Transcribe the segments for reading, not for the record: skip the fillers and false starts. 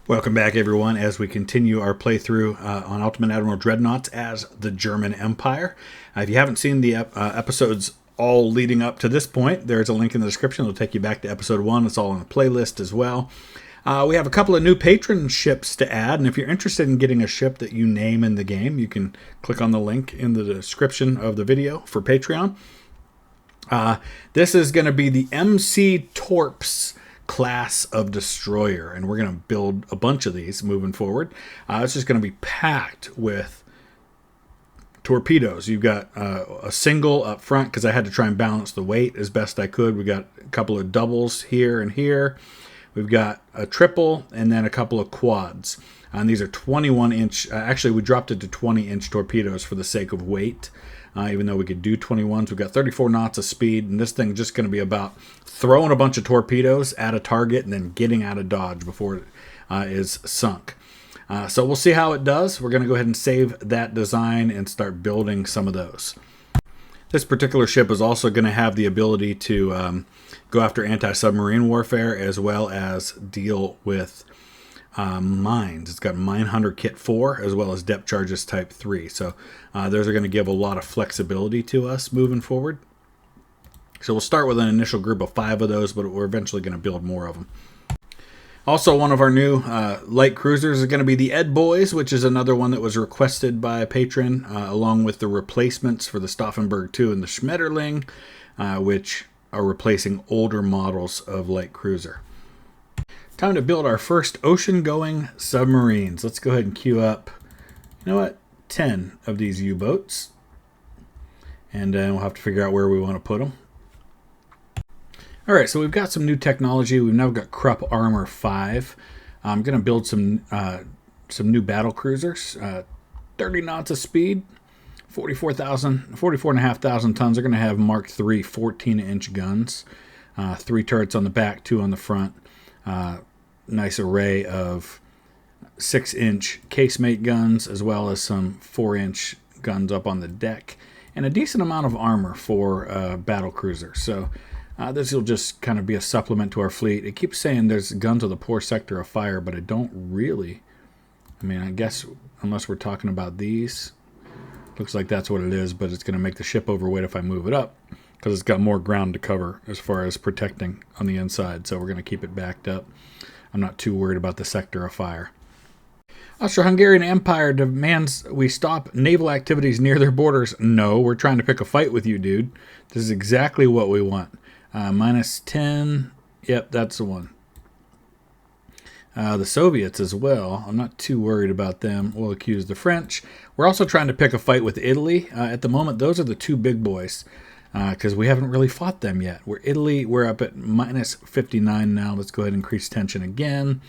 Welcome back, everyone, as we continue our playthrough on Ultimate Admiral Dreadnoughts as the German Empire. If you haven't seen the episodes all leading up to this point, there's a link in the description. It'll take you back to episode 1. It's all in a playlist as well. We have a couple of new patron ships to add, and if you're interested in getting a ship that you name in the game, you can click on the link in the description of the video for Patreon. This is going to be the MC Torps class of destroyer, and we're going to build a bunch of these moving forward. It's just going to be packed with torpedoes. You've got a single up front because I had to try and balance the weight as best I could. We got a couple of doubles here and here. We've got a triple and then a couple of quads. And these are 21-inch. Actually, we dropped it to 20-inch torpedoes for the sake of weight. Even though we could do 21s, we've got 34 knots of speed, and this thing's just going to be about throwing a bunch of torpedoes at a target and then getting out of dodge before it is sunk. So we'll see how it does. We're going to go ahead and save that design and start building some of those. This particular ship is also going to have the ability to go after anti-submarine warfare as well as deal with mines. It's got Mine Hunter Kit 4 as well as Depth Charges Type 3. So those are going to give a lot of flexibility to us moving forward. So we'll start with an initial group of 5 of those, but we're eventually going to build more of them. Also, one of our new light cruisers is going to be the Ed Boys, which is another one that was requested by a patron, along with the replacements for the Stauffenberg II and the Schmetterling, which are replacing older models of light cruiser. Time to build our first ocean-going submarines. Let's go ahead and queue up, 10 of these U-boats. And we'll have to figure out where we want to put them. Alright, so we've got some new technology. We've now got Krupp Armor 5. I'm going to build some new battle cruisers. 30 knots of speed, 44,500 tons. They're going to have Mark III 14-inch guns. 3 turrets on the back, 2 on the front. Nice array of 6-inch casemate guns as well as some 4-inch guns up on the deck. And a decent amount of armor for battle cruiser. So this will just kind of be a supplement to our fleet. It keeps saying there's guns with a poor sector of fire, but I don't really. I guess unless we're talking about these. Looks like that's what it is, but it's going to make the ship overweight if I move it up because it's got more ground to cover as far as protecting on the inside. So we're going to keep it backed up. I'm not too worried about the sector of fire. Austro-Hungarian Empire demands we stop naval activities near their borders. No, we're trying to pick a fight with you, dude. This is exactly what we want. Minus 10. Yep, that's the one. The Soviets as well. I'm not too worried about them. We'll accuse the French. We're also trying to pick a fight with Italy. At the moment, those are the two big boys because we haven't really fought them yet. We're up at minus 59 now. Let's go ahead and increase tension again.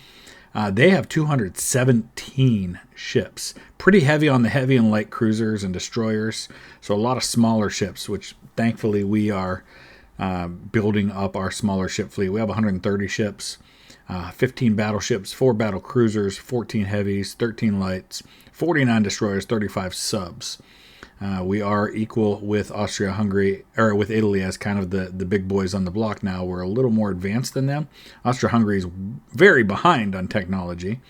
They have 217 ships. Pretty heavy on the heavy and light cruisers and destroyers. So a lot of smaller ships, which thankfully we are building up our smaller ship fleet. We have 130 ships, 15 battleships, 4 battle cruisers, 14 heavies, 13 lights, 49 destroyers, 35 subs. We are equal with Austria-Hungary, or with Italy as kind of the big boys on the block now. We're a little more advanced than them. Austria-Hungary is very behind on technology,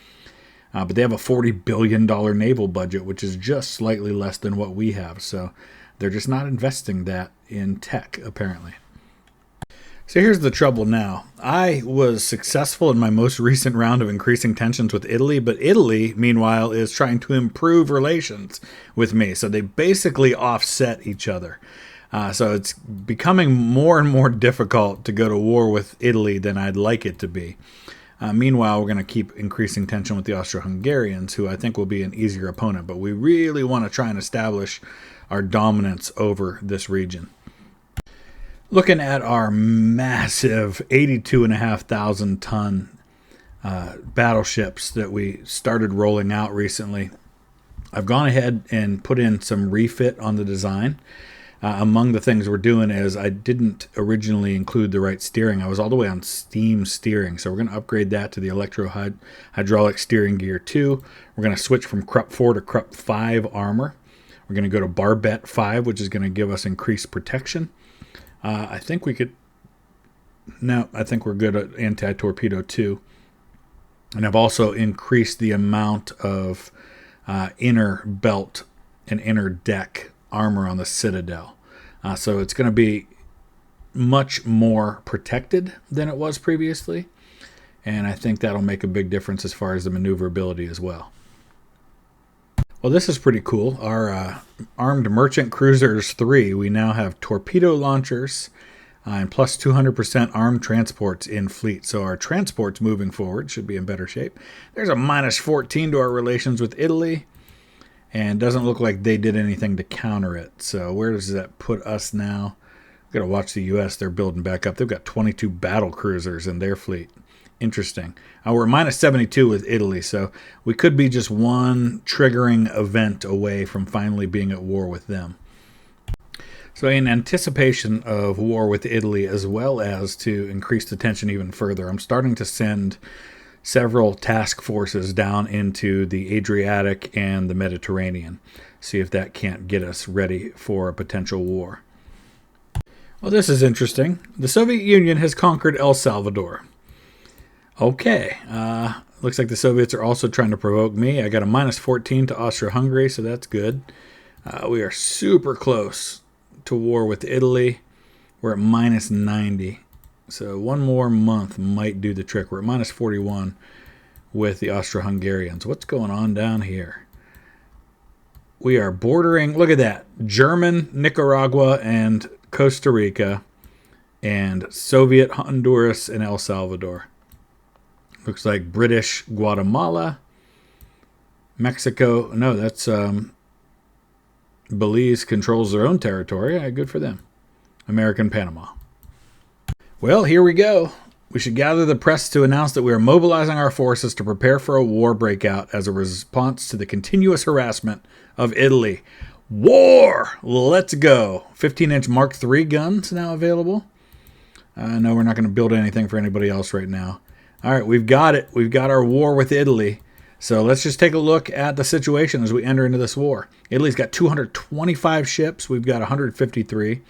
but they have a $40 billion naval budget, which is just slightly less than what we have. So they're just not investing that in tech, apparently. So here's the trouble now. I was successful in my most recent round of increasing tensions with Italy, but Italy, meanwhile, is trying to improve relations with me. So they basically offset each other. So it's becoming more and more difficult to go to war with Italy than I'd like it to be. Meanwhile, we're going to keep increasing tension with the Austro-Hungarians, who I think will be an easier opponent. But we really want to try and establish our dominance over this region. Looking at our massive 82,500 ton battleships that we started rolling out recently, I've gone ahead and put in some refit on the design. Among the things we're doing is I didn't originally include the right steering. I was all the way on steam steering. So we're going to upgrade that to the hydraulic steering gear 2. We're going to switch from Krupp 4 to Krupp 5 armor. We're going to go to Barbette 5, which is going to give us increased protection. I think we could... No, I think we're good at anti-torpedo 2. And I've also increased the amount of inner belt and inner deck armor on the Citadel. So it's going to be much more protected than it was previously. And I think that'll make a big difference as far as the maneuverability as well. Well, this is pretty cool. Our Armed Merchant Cruisers 3, we now have torpedo launchers and plus 200% armed transports in fleet. So our transports moving forward should be in better shape. There's a minus 14 to our relations with Italy. And doesn't look like they did anything to counter it. So where does that put us now? We've got to watch the U.S. They're building back up. They've got 22 battle cruisers in their fleet. Interesting. We're minus 72 with Italy, so we could be just one triggering event away from finally being at war with them. So in anticipation of war with Italy, as well as to increase the tension even further, I'm starting to send several task forces down into the Adriatic and the Mediterranean. See if that can't get us ready for a potential war. Well, this is interesting. The Soviet Union has conquered El Salvador. Okay, looks like the Soviets are also trying to provoke me. I got a minus 14 to Austria-Hungary, so that's good. We are super close to war with Italy. We're at minus 90. So one more month might do the trick. We're at minus 41 with the Austro-Hungarians. What's going on down here? We are bordering, look at that, German, Nicaragua, and Costa Rica, and Soviet Honduras and El Salvador. Looks like British Guatemala, Mexico. No, that's Belize controls their own territory. Yeah, good for them. American Panama. Well, here we go. We should gather the press to announce that we are mobilizing our forces to prepare for a war breakout as a response to the continuous harassment of Italy. War! Let's go. 15-inch Mark III guns now available. No, we're not going to build anything for anybody else right now. All right, we've got it. We've got our war with Italy. So let's just take a look at the situation as we enter into this war. Italy's got 225 ships. We've got 153.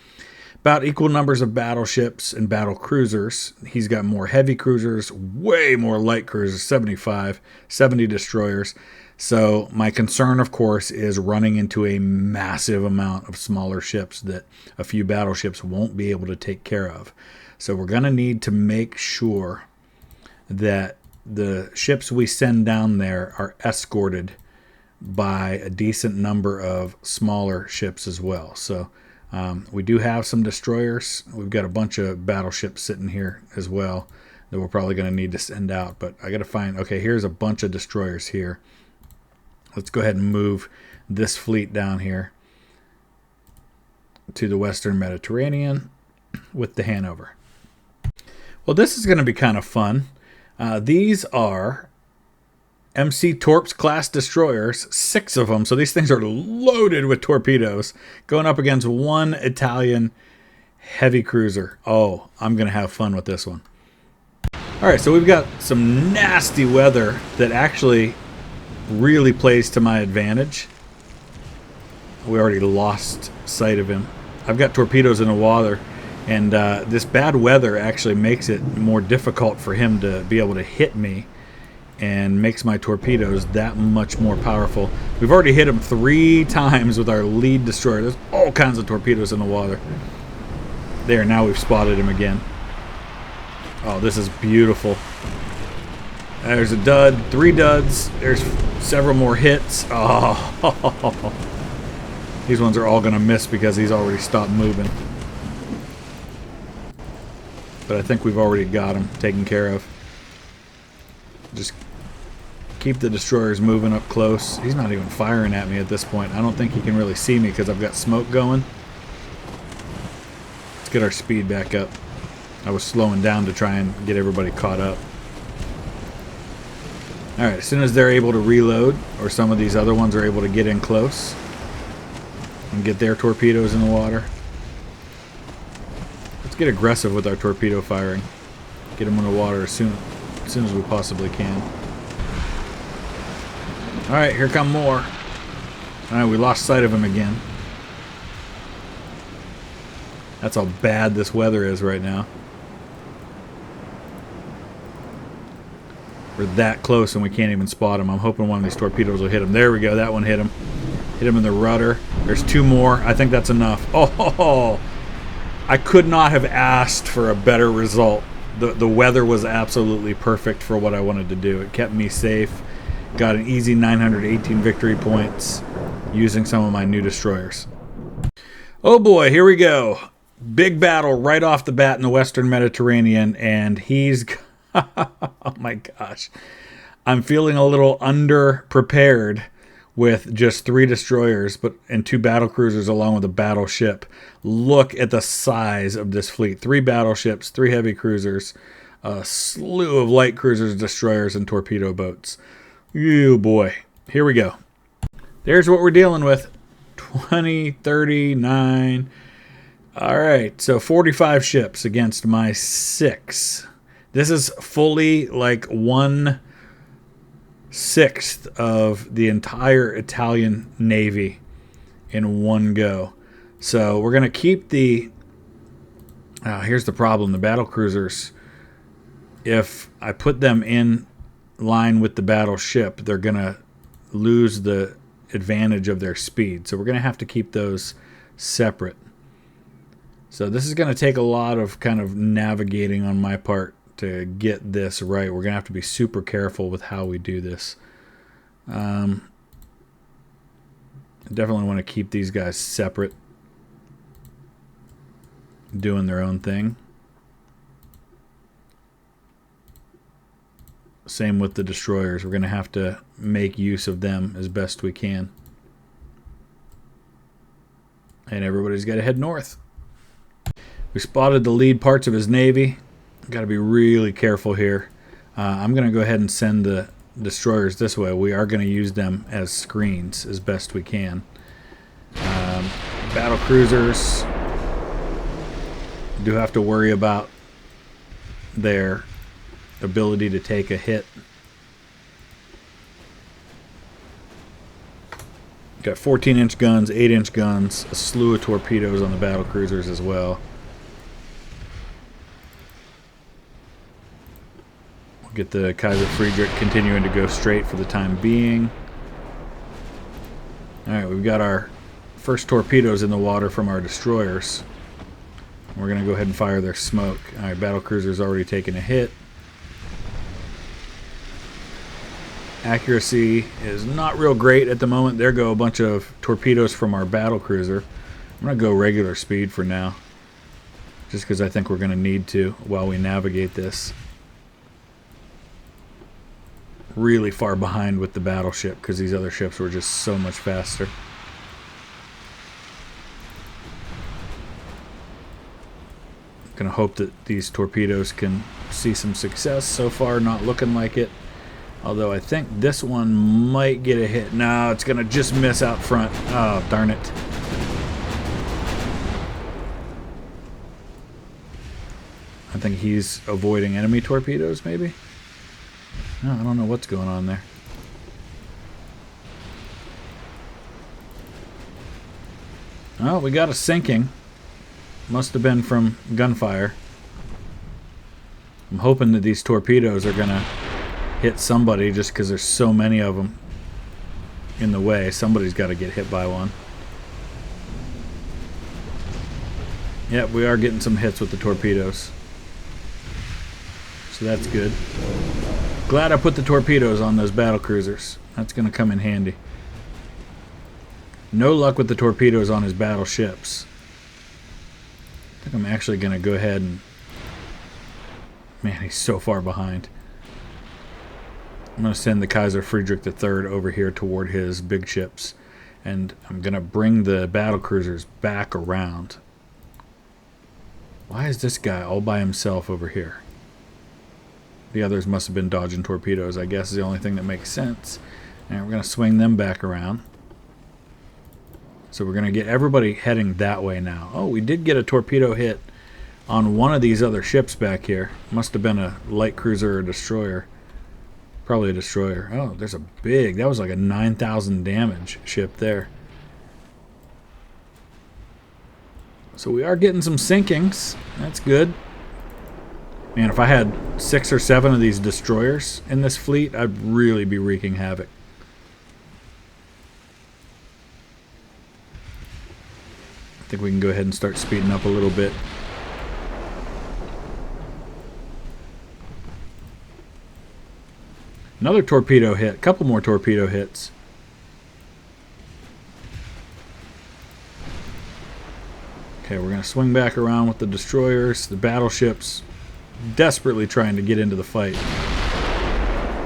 About equal numbers of battleships and battle cruisers. He's got more heavy cruisers, way more light cruisers, 75, 70 destroyers. So my concern, of course, is running into a massive amount of smaller ships that a few battleships won't be able to take care of. So we're going to need to make sure that the ships we send down there are escorted by a decent number of smaller ships as well. So we do have some destroyers. We've got a bunch of battleships sitting here as well that we're probably going to need to send out. But I got to find, okay, here's a bunch of destroyers here. Let's go ahead and move this fleet down here to the Western Mediterranean with the Hanover. Well, this is going to be kind of fun. These are MC Torps class destroyers, 6 of them. So these things are loaded with torpedoes going up against one Italian heavy cruiser. Oh, I'm going to have fun with this one. All right, so we've got some nasty weather that actually really plays to my advantage. We already lost sight of him. I've got torpedoes in the water. And this bad weather actually makes it more difficult for him to be able to hit me and makes my torpedoes that much more powerful. We've already hit him 3 times with our lead destroyer. There's all kinds of torpedoes in the water. There, now we've spotted him again. Oh, this is beautiful. There's a dud, 3 duds. There's several more hits. Oh, these ones are all going to miss because he's already stopped moving. But I think we've already got him taken care of. Just keep the destroyers moving up close. He's not even firing at me at this point. I don't think he can really see me because I've got smoke going. Let's get our speed back up. I was slowing down to try and get everybody caught up. Alright, as soon as they're able to reload, or some of these other ones are able to get in close and get their torpedoes in the water, get aggressive with our torpedo firing. Get them in the water as soon as we possibly can. Alright, here come more. Alright, we lost sight of him again. That's how bad this weather is right now. We're that close and we can't even spot him. I'm hoping one of these torpedoes will hit him. There we go. That one hit him. Hit him in the rudder. There's 2 more. I think that's enough. Oh, I could not have asked for a better result. The weather was absolutely perfect for what I wanted to do. It kept me safe. Got an easy 918 victory points using some of my new destroyers. Oh boy, here we go. Big battle right off the bat in the Western Mediterranean, and he's... oh my gosh. I'm feeling a little under-prepared with just 3 destroyers and 2 battle cruisers along with a battleship. Look at the size of this fleet. 3 battleships, 3 heavy cruisers, a slew of light cruisers, destroyers, and torpedo boats. Oh boy. Here we go. There's what we're dealing with. 20, 39. All right, so 45 ships against my 6. This is fully like 1/6 of the entire Italian Navy in one go. So we're going to keep the... here's the problem. The battle cruisers, if I put them in line with the battleship, they're going to lose the advantage of their speed. So we're going to have to keep those separate. So this is going to take a lot of kind of navigating on my part to get this right. We're going to have to be super careful with how we do this. I definitely want to keep these guys separate, doing their own thing. Same with the destroyers. We're going to have to make use of them as best we can. And everybody's got to head north. We spotted the lead parts of his navy. Got to be really careful here. I'm going to go ahead and send the destroyers this way. We are going to use them as screens as best we can. Battle cruisers do have to worry about their ability to take a hit. Got 14-inch guns, 8-inch guns, a slew of torpedoes on the battle cruisers as well. We'll get the Kaiser Friedrich continuing to go straight for the time being. Alright, we've got our first torpedoes in the water from our destroyers. We're going to go ahead and fire their smoke. Alright, battle cruiser's already taken a hit. Accuracy is not real great at the moment. There go a bunch of torpedoes from our battle cruiser. I'm going to go regular speed for now, just because I think we're going to need to while we navigate this. Really far behind with the battleship because these other ships were just so much faster. Gonna hope that these torpedoes can see some success. So far, not looking like it. Although I think this one might get a hit. No, it's gonna just miss out front. Oh, darn it. I think he's avoiding enemy torpedoes, maybe? No, I don't know what's going on there. Oh, we got a sinking. Must have been from gunfire. I'm hoping that these torpedoes are going to hit somebody just because there's so many of them in the way. Somebody's got to get hit by one. Yep, we are getting some hits with the torpedoes. So that's good. Glad I put the torpedoes on those battle cruisers. That's going to come in handy. No luck with the torpedoes on his battleships. I think I'm actually going to go ahead and... Man, he's so far behind. I'm going to send the Kaiser Friedrich III over here toward his big ships. And I'm going to bring the battle cruisers back around. Why is this guy all by himself over here? The others must have been dodging torpedoes, I guess is the only thing that makes sense. And we're going to swing them back around. So we're going to get everybody heading that way now. Oh, we did get a torpedo hit on one of these other ships back here. Must have been a light cruiser or destroyer. Probably a destroyer. Oh, there's a big... That was like a 9,000 damage ship there. So we are getting some sinkings. That's good. Man, if I had 6 or 7 of these destroyers in this fleet, I'd really be wreaking havoc. I think we can go ahead and start speeding up a little bit. Another torpedo hit. A couple more torpedo hits. Okay, we're going to swing back around with the destroyers, the battleships, desperately trying to get into the fight.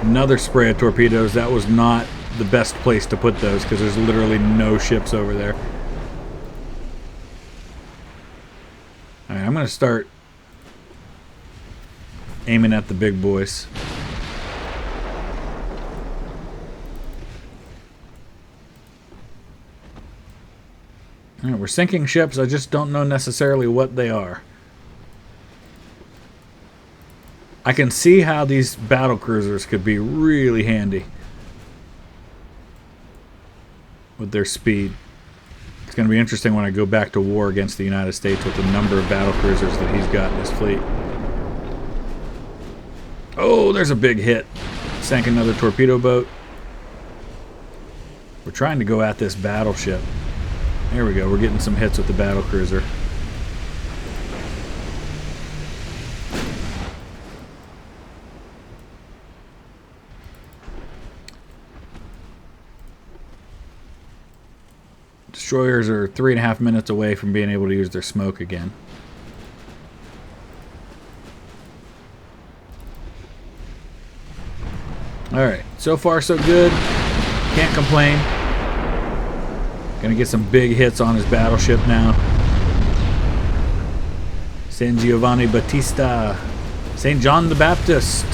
Another spray of torpedoes. That was not the best place to put those because there's literally no ships over there. Alright, I'm going to start aiming at the big boys. Alright, we're sinking ships. I just don't know necessarily what they are. I can see how these battle cruisers could be really handy with their speed. It's going to be interesting when I go back to war against the United States with the number of battle cruisers that he's got in his fleet. Oh, there's a big hit. Sank another torpedo boat. We're trying to go at this battleship. There we go. We're getting some hits with the battle cruiser. Destroyers are 3.5 minutes away from being able to use their smoke again. Alright, so far so good. Can't complain. Gonna get some big hits on his battleship now. San Giovanni Battista. St. John the Baptist.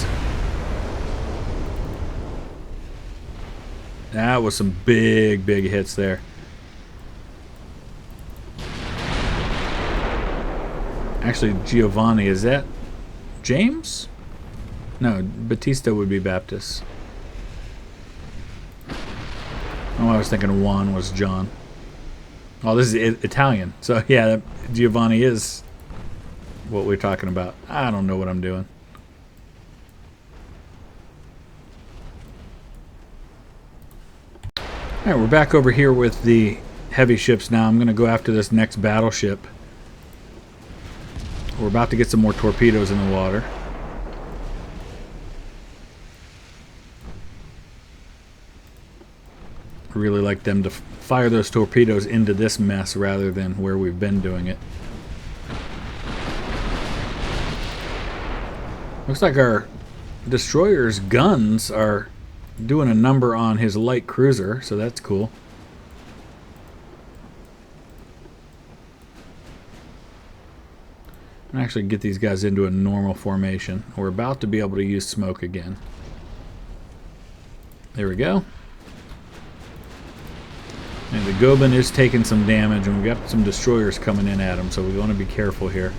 That was some big hits there. Actually, Giovanni, is that James? No, Battista would be Baptist. Oh, I was thinking Juan was John. Oh, this is Italian. So, yeah, Giovanni is what we're talking about. I don't know what I'm doing. Alright, we're back over here with the heavy ships now. I'm going to go after this next battleship. We're about to get some more torpedoes in the water. I really like them to fire those torpedoes into this mess rather than where we've been doing it. Looks like our destroyer's guns are doing a number on his light cruiser, so that's cool. I'm gonna actually get these guys into a normal formation. We're about to be able to use smoke again. There we go. And the Goeben is taking some damage, and we've got some destroyers coming in at him, so we want to be careful here.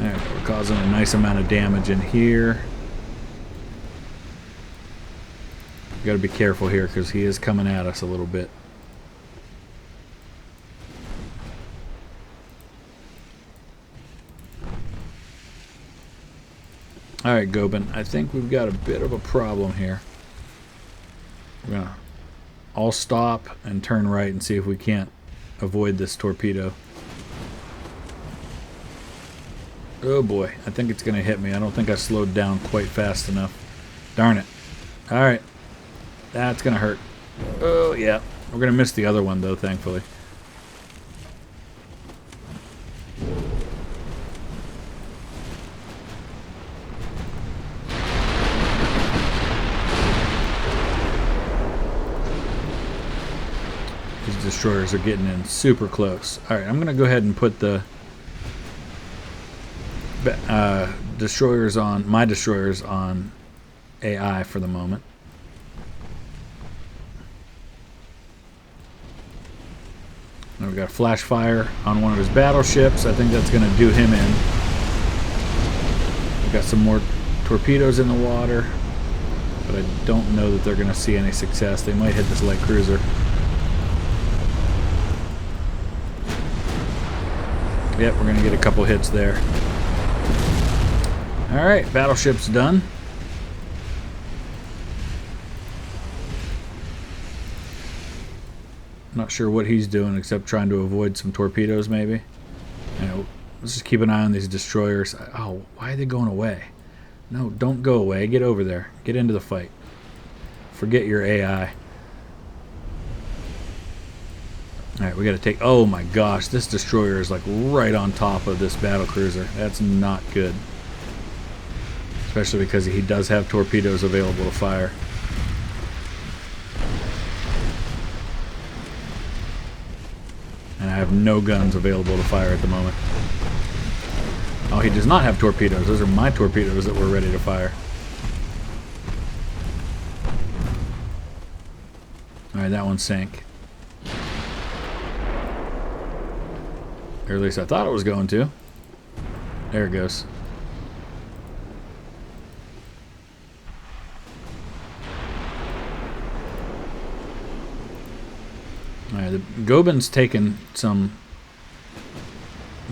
Alright, we're causing a nice amount of damage in here. We've got to be careful here because he is coming at us a little bit. Alright, Goeben, I think we've got a bit of a problem here. We're going to all stop and turn right and see if we can't avoid this torpedo. Oh boy, I think it's going to hit me. I don't think I slowed down quite fast enough. Darn it. Alright. That's going to hurt. Oh, yeah. We're going to miss the other one, though, thankfully. These destroyers are getting in super close. Alright, I'm going to go ahead and put the destroyers on, my destroyers on AI for the moment. Now we've got a flash fire on one of his battleships. I think that's going to do him in. We've got some more torpedoes in the water, but I don't know that they're going to see any success. They might hit this light cruiser. Yep, we're going to get a couple hits there. Alright, battleship's done. Not sure what he's doing except trying to avoid some torpedoes, maybe. You know, let's just keep an eye on these destroyers. Oh, why are they going away? No, don't go away. Get over there. Get into the fight. Forget your AI. Alright, we gotta take... Oh my gosh, this destroyer is like right on top of this battlecruiser. That's not good. Especially because he does have torpedoes available to fire. And I have no guns available to fire at the moment. Oh, he does not have torpedoes. Those are my torpedoes that were ready to fire. Alright, that one sank. Or at least I thought it was going to. There it goes. Alright, the Goben's taken some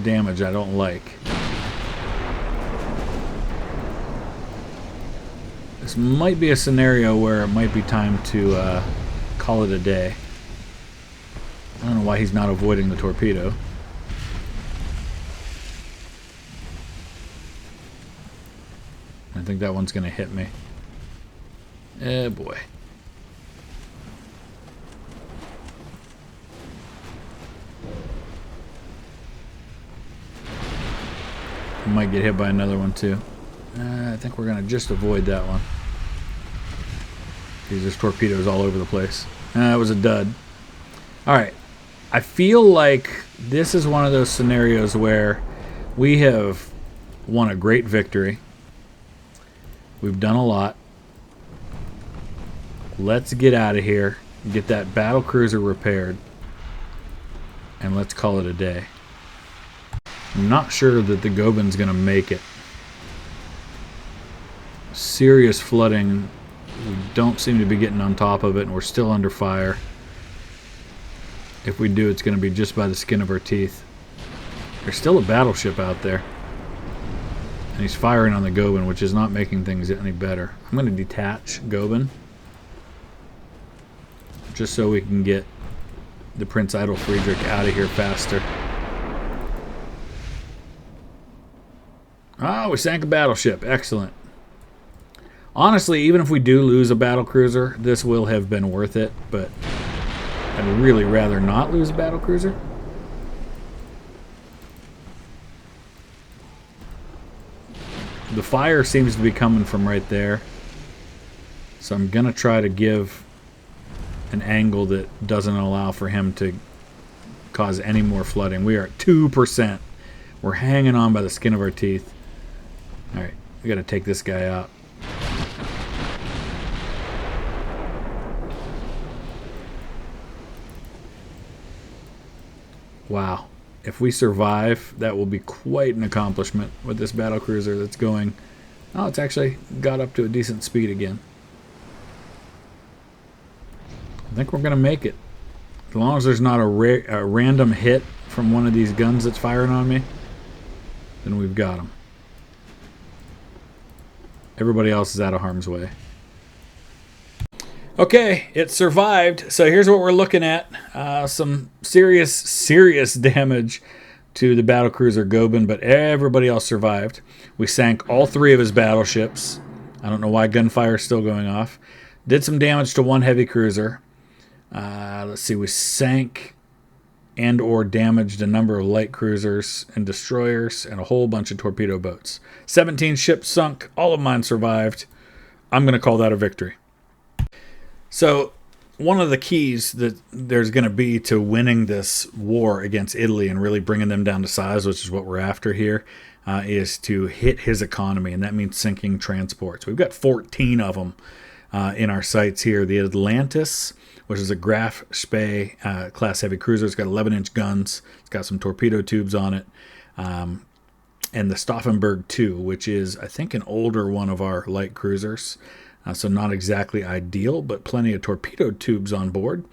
damage I don't like. This might be a scenario where it might be time to call it a day. I don't know why he's not avoiding the torpedo. I think that one's going to hit me. Eh, boy. I might get hit by another one too. I think we're going to just avoid that one. There's torpedoes all over the place. That was a dud. Alright. I feel like this is one of those scenarios where we have won a great victory. We've done a lot. Let's get out of here, get that battle cruiser repaired, and let's call it a day. I'm not sure that the Goben's going to make it. Serious flooding. We don't seem to be getting on top of it, and we're still under fire. If we do, it's going to be just by the skin of our teeth. There's still a battleship out there. And he's firing on the Goben, which is not making things any better. I'm going to detach Goben. Just so we can get the Prince Idle Friedrich out of here faster. Ah, we sank a battleship. Excellent. Honestly, even if we do lose a battlecruiser, this will have been worth it, but I'd really rather not lose a battlecruiser. The fire seems to be coming from right there. So I'm going to try to give an angle that doesn't allow for him to cause any more flooding. We are at 2%. We're hanging on by the skin of our teeth. Alright, we got to take this guy out. Wow. If we survive, that will be quite an accomplishment with this battlecruiser that's going... Oh, it's actually got up to a decent speed again. I think we're going to make it. As long as there's not a random hit from one of these guns that's firing on me, then we've got them. Everybody else is out of harm's way. Okay, it survived. So here's what we're looking at. Some serious damage to the battlecruiser Goben, but everybody else survived. We sank all 3 of his battleships. I don't know why gunfire is still going off. Did some damage to 1 heavy cruiser. Let's see, we sank and or damaged a number of light cruisers and destroyers and a whole bunch of torpedo boats. 17 ships sunk. All of mine survived. I'm going to call that a victory. So one of the keys that there's going to be to winning this war against Italy and really bringing them down to size, which is what we're after here, is to hit his economy, and that means sinking transports. We've got 14 of them in our sights here. The Atlantis, which is a Graf Spee class heavy cruiser. It's got 11-inch guns. It's got some torpedo tubes on it. And the Stauffenberg II, which is, I think, an older one of our light cruisers. So not exactly ideal, but plenty of torpedo tubes on board.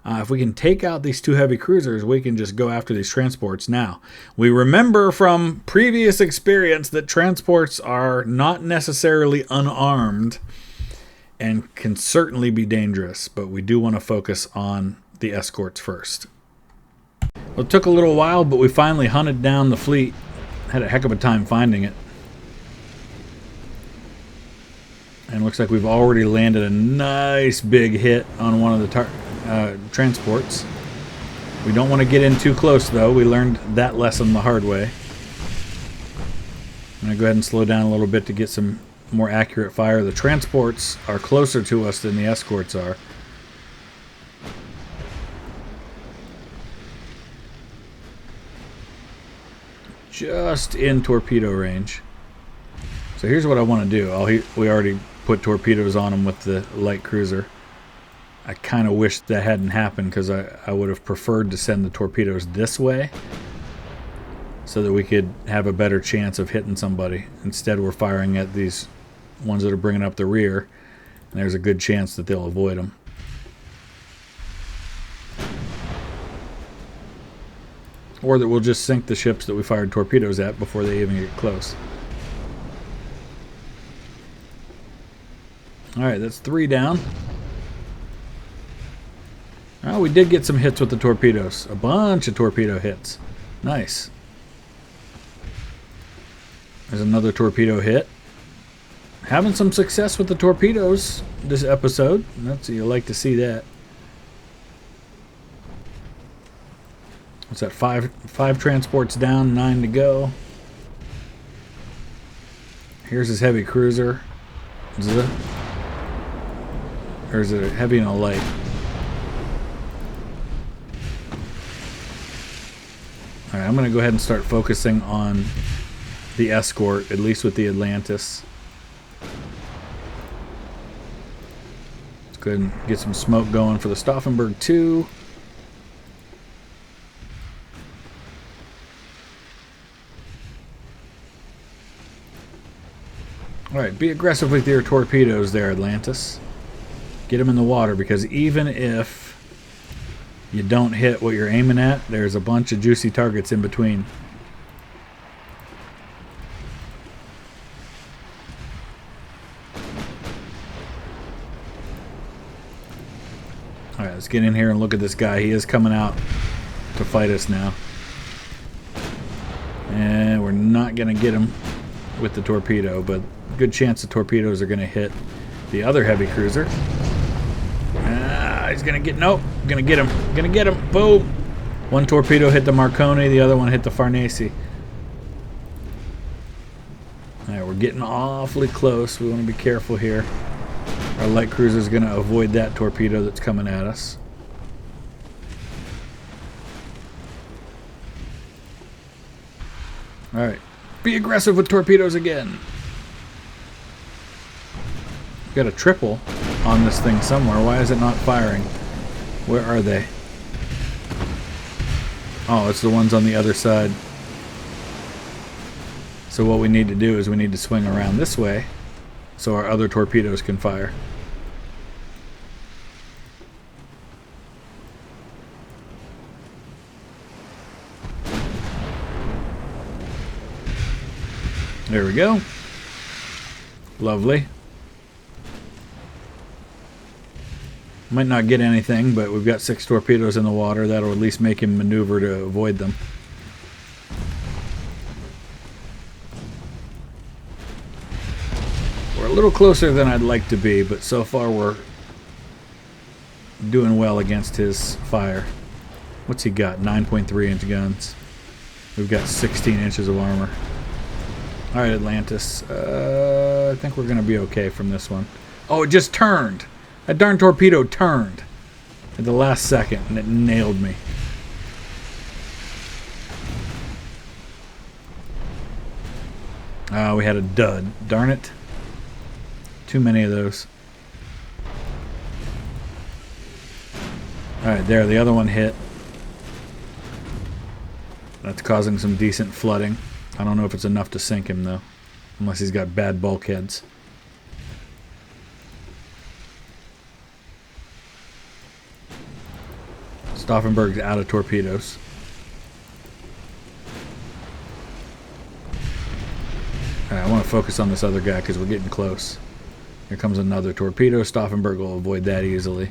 If we can take out these two heavy cruisers, we can just go after these transports now. We remember from previous experience that transports are not necessarily unarmed and can certainly be dangerous, but we do want to focus on the escorts first. Well, it took a little while, but we finally hunted down the fleet. Had a heck of a time finding it. And looks like we've already landed a nice big hit on one of the transports. We don't want to get in too close, though. We learned that lesson the hard way. I'm going to go ahead and slow down a little bit to get some more accurate fire. The transports are closer to us than the escorts are. Just in torpedo range. So here's what I want to do. We already put torpedoes on them with the light cruiser. I kind of wish that hadn't happened because I would have preferred to send the torpedoes this way so that we could have a better chance of hitting somebody. Instead, we're firing at these ones that are bringing up the rear, and there's a good chance that they'll avoid them. Or that we'll just sink the ships that we fired torpedoes at before they even get close. Alright, that's 3 down. Oh, we did get some hits with the torpedoes. A bunch of torpedo hits. Nice. There's another torpedo hit. Having some success with the torpedoes this episode. You like to see that. What's that? Five transports down, 9 to go. Here's his heavy cruiser. Or is it a heavy and a light? Alright, I'm going to go ahead and start focusing on the escort, at least with the Atlantis. Let's go ahead and get some smoke going for the Stauffenberg 2. Alright, be aggressive with your torpedoes there, Atlantis. Get them in the water, because even if you don't hit what you're aiming at, there's a bunch of juicy targets in between. Alright, let's get in here and look at this guy. He is coming out to fight us now. And we're not going to get him with the torpedo, but good chance the torpedoes are going to hit the other heavy cruiser. He's going to get... Nope. Going to get him. Going to get him. Boom. One torpedo hit the Marconi. The other one hit the Farnese. Alright, we're getting awfully close. We want to be careful here. Our light cruiser is going to avoid that torpedo that's coming at us. Alright. Be aggressive with torpedoes again. Got a triple on this thing somewhere. Why is it not firing? Where are they? Oh, it's the ones on the other side. So what we need to do is we need to swing around this way so our other torpedoes can fire. There we go. Lovely. Might not get anything, but we've got 6 torpedoes in the water. That'll at least make him maneuver to avoid them. We're a little closer than I'd like to be, but so far we're doing well against his fire. What's he got? 9.3 inch guns. We've got 16 inches of armor. Alright, Atlantis. I think we're going to be okay from this one. Oh, it just turned! That darn torpedo turned at the last second, and it nailed me. We had a dud. Darn it. Too many of those. Alright, there. The other one hit. That's causing some decent flooding. I don't know if it's enough to sink him, though. Unless he's got bad bulkheads. Stauffenberg's out of torpedoes. Alright, I want to focus on this other guy because we're getting close. Here comes another torpedo. Stauffenberg will avoid that easily.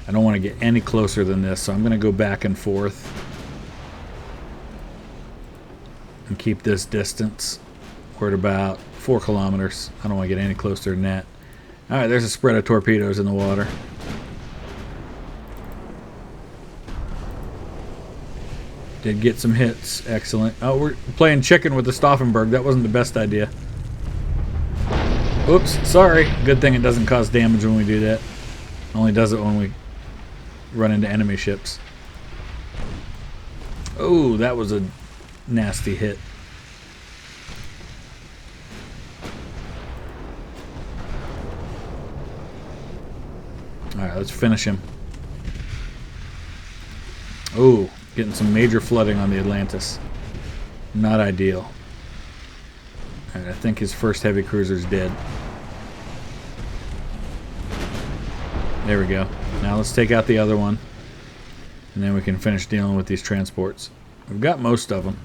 I don't want to get any closer than this, so I'm going to go back and forth and keep this distance. We're at about 4 kilometers. I don't want to get any closer than that. Alright, there's a spread of torpedoes in the water. Did get some hits. Excellent. Oh, we're playing chicken with the Stauffenberg. That wasn't the best idea. Oops, sorry. Good thing it doesn't cause damage when we do that. It only does it when we run into enemy ships. Oh, that was a nasty hit. Alright, let's finish him. Oh, getting some major flooding on the Atlantis. Not ideal. Alright, I think his first heavy cruiser's dead. There we go. Now let's take out the other one, and then we can finish dealing with these transports. We've got most of them.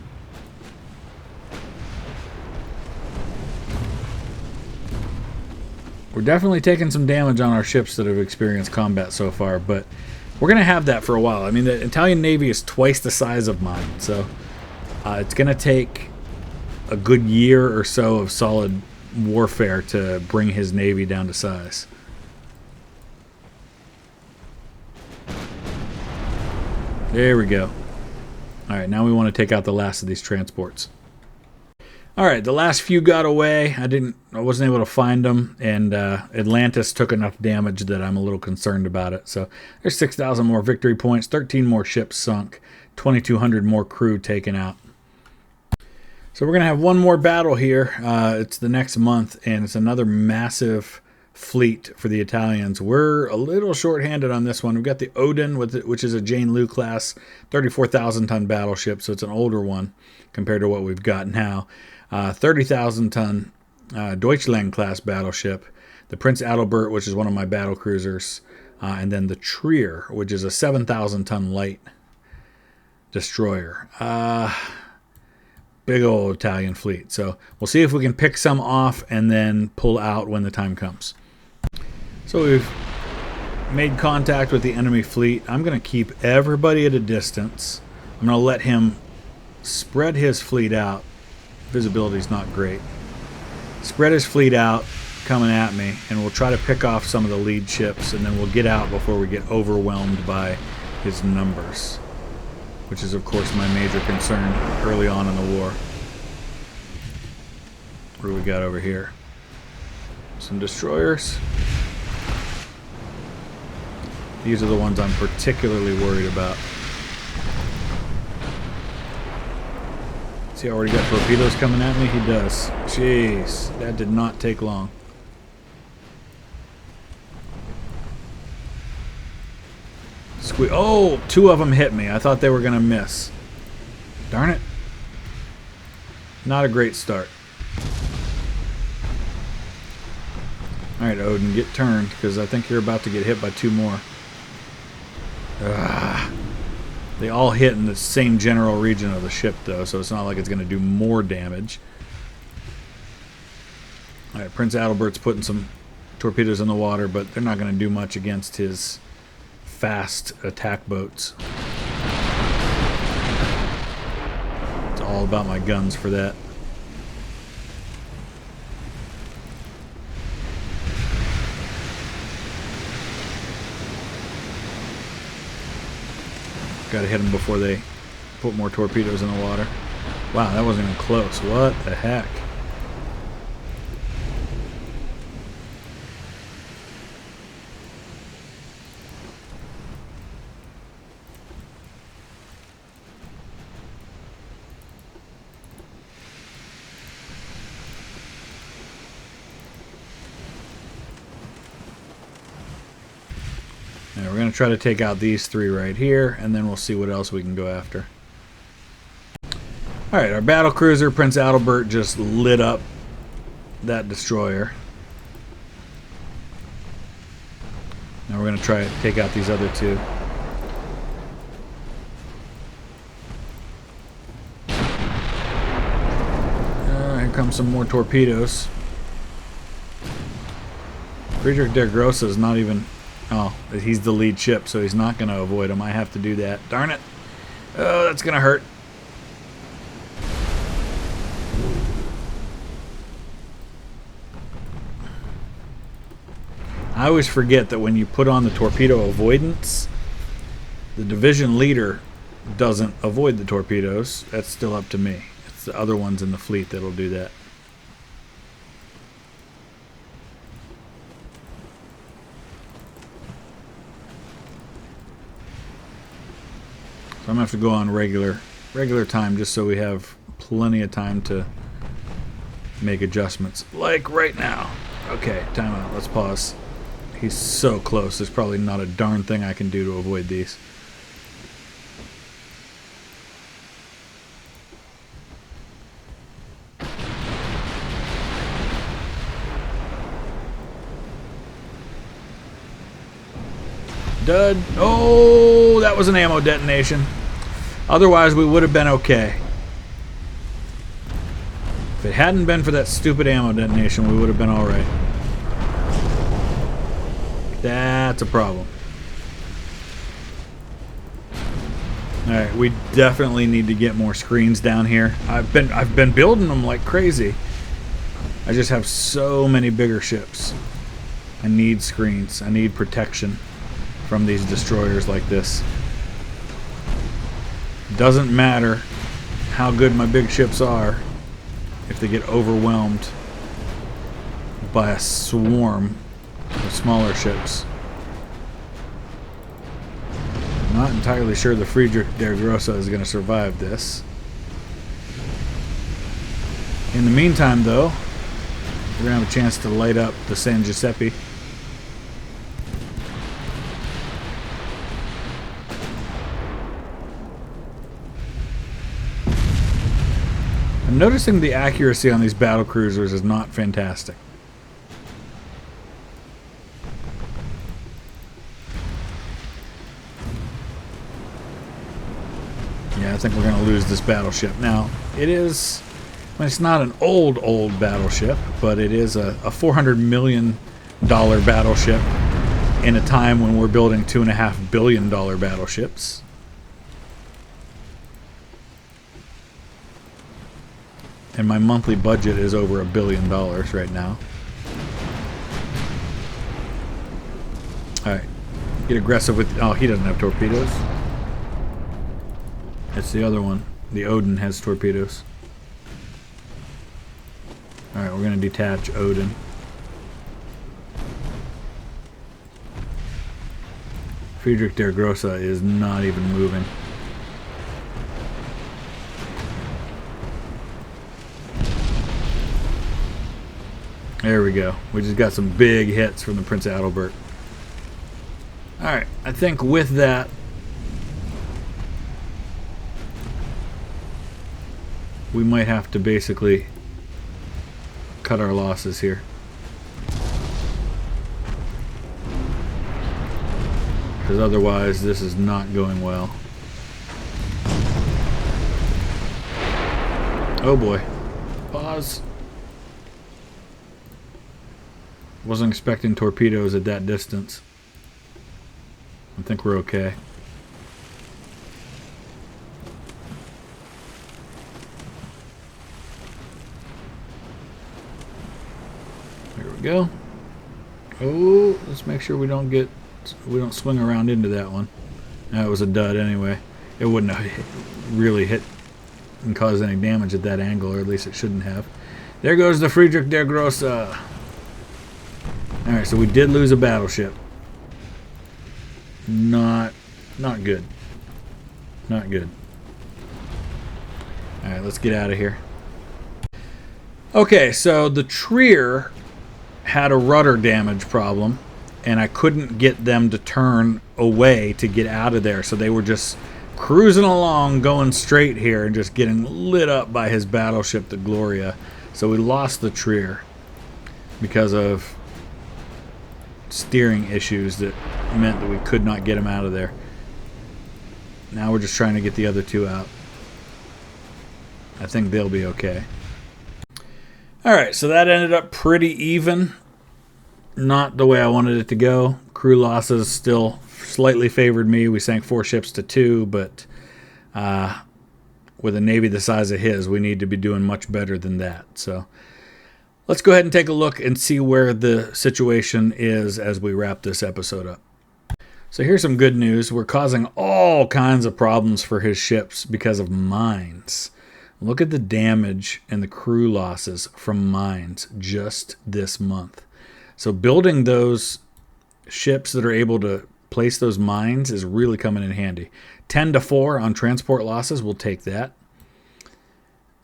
We're definitely taking some damage on our ships that have experienced combat so far, but we're going to have that for a while. I mean, the Italian Navy is twice the size of mine, so it's going to take a good year or so of solid warfare to bring his Navy down to size. There we go. Alright, now we want to take out the last of these transports. Alright, the last few got away. I wasn't able to find them, and Atlantis took enough damage that I'm a little concerned about it. So there's 6,000 more victory points, 13 more ships sunk, 2,200 more crew taken out. So we're going to have one more battle here. It's the next month, and it's another massive fleet for the Italians. We're a little short-handed on this one. We've got the Odin, which is a Jane Lew class, 34,000 ton battleship, so it's an older one compared to what we've got now. 30,000 ton Deutschland class battleship, the Prince Adalbert, which is one of my battle cruisers, and then the Trier, which is a 7,000 ton light destroyer. Big old Italian fleet. So we'll see if we can pick some off and then pull out when the time comes. So we've made contact with the enemy fleet. I'm going to keep everybody at a distance. I'm going to let him spread his fleet out. Visibility's not great. Spread his fleet out coming at me, and we'll try to pick off some of the lead ships, and then we'll get out before we get overwhelmed by his numbers, which is of course my major concern early on in the war. What do we got over here? Some destroyers. These are the ones I'm particularly worried about. See, I already got torpedoes coming at me? He does. Jeez, that did not take long. Oh, 2 of them hit me. I thought they were going to miss. Darn it. Not a great start. Alright, Odin, get turned, because I think you're about to get hit by 2 more. They all hit in the same general region of the ship, though, so it's not like it's going to do more damage. Alright, Prince Adalbert's putting some torpedoes in the water, but they're not going to do much against his fast attack boats. It's all about my guns for that. Got to hit them before they put more torpedoes in the water. Wow, that wasn't even close. What the heck? We're going to try to take out these 3 right here, and then we'll see what else we can go after. Alright, our battle cruiser, Prince Adalbert, just lit up that destroyer. Now we're going to try to take out these other two. Here comes some more torpedoes. Friedrich der Grosse is not even... Oh, he's the lead ship, so he's not going to avoid them. I have to do that. Darn it. Oh, that's going to hurt. I always forget that when you put on the torpedo avoidance, the division leader doesn't avoid the torpedoes. That's still up to me. It's the other ones in the fleet that'll do that. So I'm going to have to go on regular time just so we have plenty of time to make adjustments. Like right now. Okay, time out. Let's pause. He's so close. There's probably not a darn thing I can do to avoid these. Dud. Oh, that was an ammo detonation. Otherwise, we would have been okay. If it hadn't been for that stupid ammo detonation, we would have been alright. That's a problem. Alright, we definitely need to get more screens down here. I've been building them like crazy. I just have so many bigger ships. I need screens. I need protection from these destroyers like this. Doesn't matter how good my big ships are if they get overwhelmed by a swarm of smaller ships. I'm not entirely sure the Friedrich der Grosse is going to survive this. In the meantime, though, we're going to have a chance to light up the San Giuseppe. I'm noticing the accuracy on these battle cruisers is not fantastic. Yeah, I think we're going to lose this battleship. Now, it is... I mean, it's not an old battleship, but it is a $400 million battleship in a time when we're building $2.5 billion battleships. And my monthly budget is over $1 billion right now. Alright. Get aggressive with... Oh, he doesn't have torpedoes. It's the other one. The Odin has torpedoes. Alright, we're going to detach Odin. Friedrich der Grosse is not even moving. There we go. We just got some big hits from the Prince Adalbert. Alright, I think with that, we might have to basically cut our losses here. Because otherwise, this is not going well. Oh boy. Pause. Wasn't expecting torpedoes at that distance. I think we're okay. There we go. Oh, let's make sure we don't swing around into that one. That was a dud anyway. It wouldn't have really hit and caused any damage at that angle, or at least it shouldn't have. There goes the Friedrich der Grosse. Alright, so we did lose a battleship. Not good. Not good. Alright, let's get out of here. Okay, so the Trier had a rudder damage problem, and I couldn't get them to turn away to get out of there, so they were just cruising along, going straight here, and just getting lit up by his battleship, the Gloria. So we lost the Trier because of steering issues that meant that we could not get him out of there. Now we're just trying to get the other two out. I think they'll be okay. Alright, so that ended up pretty even. Not the way I wanted it to go. Crew losses still slightly favored me. We sank 4 ships to 2, but with a Navy the size of his, we need to be doing much better than that. So let's go ahead and take a look and see where the situation is as we wrap this episode up. So here's some good news. We're causing all kinds of problems for his ships because of mines. Look at the damage and the crew losses from mines just this month. So building those ships that are able to place those mines is really coming in handy. 10-4 on transport losses, we'll take that.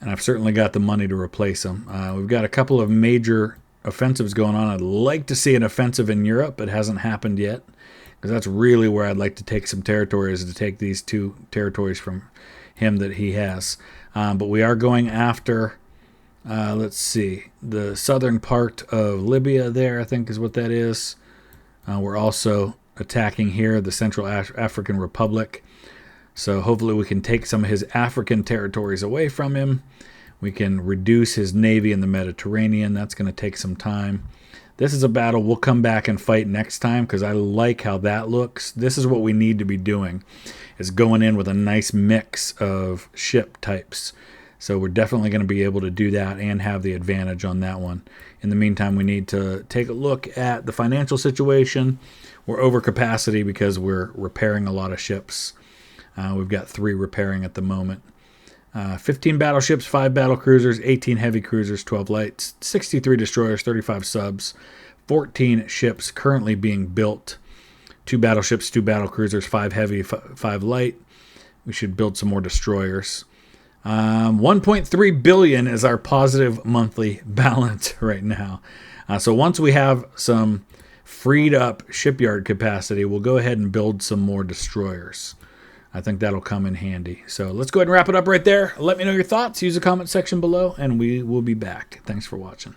And I've certainly got the money to replace them. We've got a couple of major offensives going on. I'd like to see an offensive in Europe. It hasn't happened yet, because that's really where I'd like to take some territories, to take these 2 territories from him that he has. But we are going after, let's see, the southern part of Libya there, I think is what that is. We're also attacking here the Central African Republic. So hopefully we can take some of his African territories away from him. We can reduce his navy in the Mediterranean. That's going to take some time. This is a battle we'll come back and fight next time, because I like how that looks. This is what we need to be doing, is going in with a nice mix of ship types. So we're definitely going to be able to do that and have the advantage on that one. In the meantime, we need to take a look at the financial situation. We're over capacity because we're repairing a lot of ships. We've got 3 repairing at the moment. 15 battleships, 5 battle cruisers, 18 heavy cruisers, 12 lights, 63 destroyers, 35 subs, 14 ships currently being built. 2 battleships, 2 battle cruisers, 5 heavy, 5 light. We should build some more destroyers. 1.3 billion is our positive monthly balance right now. So once we have some freed up shipyard capacity, we'll go ahead and build some more destroyers. I think that'll come in handy. So let's go ahead and wrap it up right there. Let me know your thoughts. Use the comment section below, and we will be back. Thanks for watching.